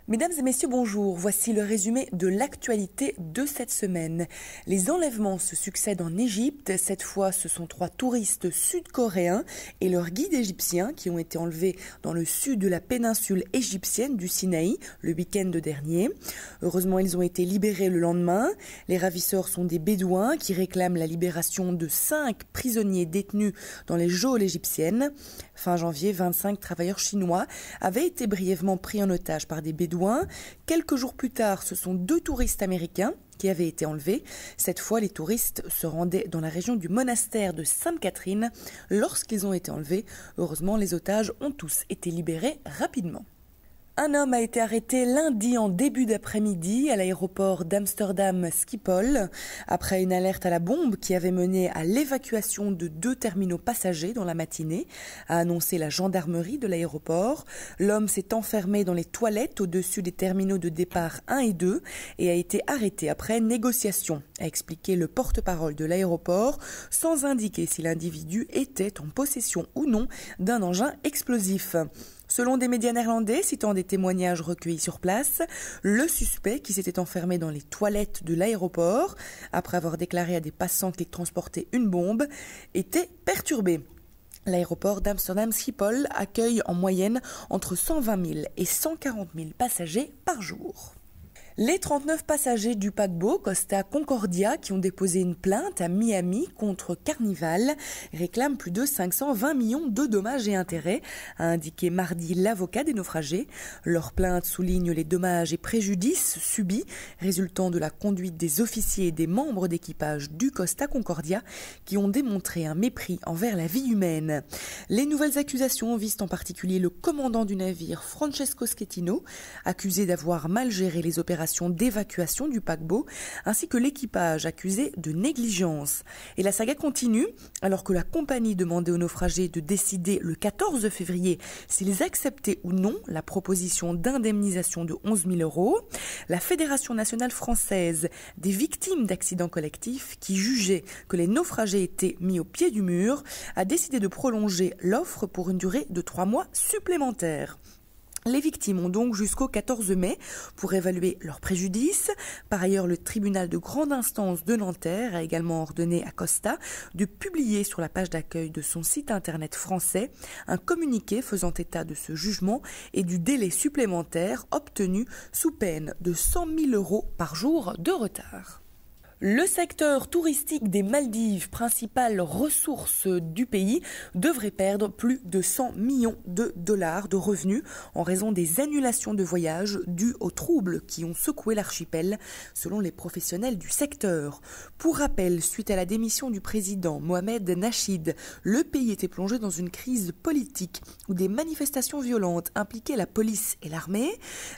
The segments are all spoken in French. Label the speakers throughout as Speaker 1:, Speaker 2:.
Speaker 1: Mesdames et messieurs, bonjour. Voici le résumé de l'actualité de cette semaine. Les enlèvements se succèdent en Égypte. Cette fois, ce sont 3 touristes sud-coréens et leur guide égyptien qui ont été enlevés dans le sud de la péninsule égyptienne du Sinaï le week-end dernier. Heureusement, ils ont été libérés le lendemain. Les ravisseurs sont des Bédouins qui réclament la libération de 5 prisonniers détenus dans les geôles égyptiennes. Fin janvier, 25 travailleurs chinois avaient été brièvement pris en otage par des Bédouins. Quelques jours plus tard, ce sont 2 touristes américains qui avaient été enlevés. Cette fois, les touristes se rendaient dans la région du monastère de Sainte-Catherine. Lorsqu'ils ont été enlevés, heureusement, les otages ont tous été libérés rapidement. Un homme a été arrêté lundi en début d'après-midi à l'aéroport d'Amsterdam Schiphol après une alerte à la bombe qui avait mené à l'évacuation de 2 terminaux passagers dans la matinée, a annoncé la gendarmerie de l'aéroport. L'homme s'est enfermé dans les toilettes au-dessus des terminaux de départ 1 et 2 et a été arrêté après négociation, a expliqué le porte-parole de l'aéroport, sans indiquer si l'individu était en possession ou non d'un engin explosif. Selon des médias néerlandais citant des témoignages recueillis sur place, le suspect qui s'était enfermé dans les toilettes de l'aéroport, après avoir déclaré à des passants qu'il transportait une bombe, était perturbé. L'aéroport d'Amsterdam Schiphol accueille en moyenne entre 120 000 et 140 000 passagers par jour. Les 39 passagers du paquebot Costa Concordia qui ont déposé une plainte à Miami contre Carnival réclament plus de 520 millions de dommages et intérêts, a indiqué mardi l'avocat des naufragés. Leur plainte souligne les dommages et préjudices subis résultant de la conduite des officiers et des membres d'équipage du Costa Concordia qui ont démontré un mépris envers la vie humaine. Les nouvelles accusations visent en particulier le commandant du navire Francesco Schettino, accusé d'avoir mal géré les opérations d'évacuation du paquebot, ainsi que l'équipage accusé de négligence. Et la saga continue, alors que la compagnie demandait aux naufragés de décider le 14 février s'ils acceptaient ou non la proposition d'indemnisation de 11 000 €. La Fédération nationale française des victimes d'accidents collectifs, qui jugeait que les naufragés étaient mis au pied du mur, a décidé de prolonger l'offre pour une durée de 3 mois supplémentaires. Les victimes ont donc jusqu'au 14 mai pour évaluer leurs préjudices. Par ailleurs, le tribunal de grande instance de Nanterre a également ordonné à Costa de publier sur la page d'accueil de son site internet français un communiqué faisant état de ce jugement et du délai supplémentaire obtenu sous peine de 100 000 € par jour de retard. Le secteur touristique des Maldives, principale ressource du pays, devrait perdre plus de 100 millions de dollars de revenus en raison des annulations de voyages dues aux troubles qui ont secoué l'archipel, selon les professionnels du secteur. Pour rappel, suite à la démission du président Mohamed Nachid, le pays était plongé dans une crise politique où des manifestations violentes impliquaient la police et l'armée.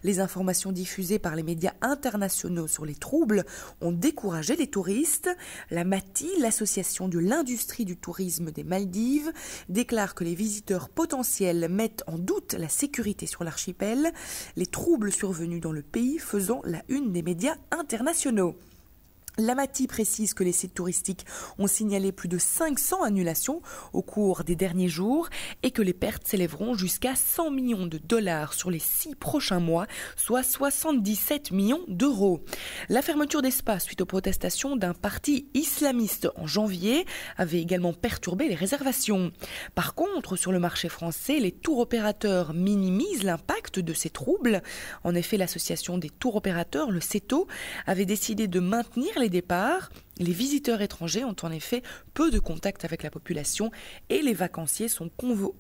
Speaker 1: Les informations diffusées par les médias internationaux sur les troubles ont découragé les touristes. La MATI, l'association de l'industrie du tourisme des Maldives, déclare que les visiteurs potentiels mettent en doute la sécurité sur l'archipel, les troubles survenus dans le pays faisant la une des médias internationaux. La MATI précise que les sites touristiques ont signalé plus de 500 annulations au cours des derniers jours et que les pertes s'élèveront jusqu'à 100 millions de dollars sur les 6 prochains mois, soit 77 millions d'euros. La fermeture des spas suite aux protestations d'un parti islamiste en janvier avait également perturbé les réservations. Par contre, sur le marché français, les tours opérateurs minimisent l'impact de ces troubles. En effet, l'association des tours opérateurs, le CETO, avait décidé de maintenir les départs. Les visiteurs étrangers ont en effet peu de contact avec la population et les vacanciers sont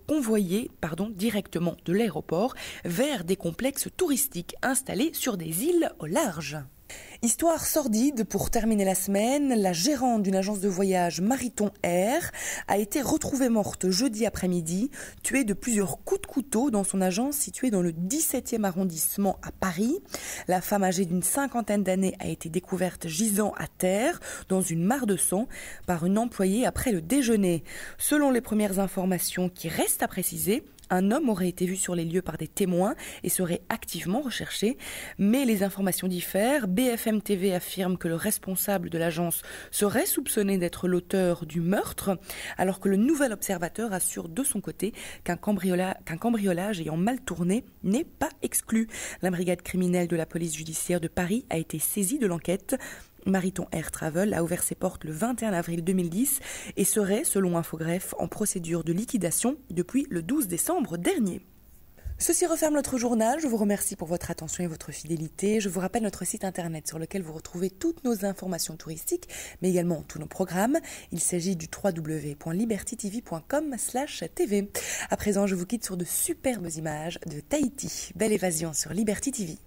Speaker 1: convoyés directement de l'aéroport vers des complexes touristiques installés sur des îles au large. Histoire sordide pour terminer la semaine, la gérante d'une agence de voyage Mariton Air a été retrouvée morte jeudi après-midi, tuée de plusieurs coups de couteau dans son agence située dans le 17e arrondissement à Paris. La femme âgée d'une 50aine d'années a été découverte gisant à terre dans une mare de sang par une employée après le déjeuner. Selon les premières informations qui restent à préciser, Un homme aurait été vu sur les lieux par des témoins et serait activement recherché. Mais les informations diffèrent. BFM TV affirme que le responsable de l'agence serait soupçonné d'être l'auteur du meurtre, alors que le Nouvel Observateur assure de son côté qu'un cambriolage ayant mal tourné n'est pas exclu. La brigade criminelle de la police judiciaire de Paris a été saisie de l'enquête. Mariton Air Travel a ouvert ses portes le 21 avril 2010 et serait, selon Infogreffe, en procédure de liquidation depuis le 12 décembre dernier. Ceci referme notre journal. Je vous remercie pour votre attention et votre fidélité. Je vous rappelle notre site internet sur lequel vous retrouvez toutes nos informations touristiques, mais également tous nos programmes. Il s'agit du www.libertytv.com/tv. À présent, je vous quitte sur de superbes images de Tahiti. Belle évasion sur Liberty TV.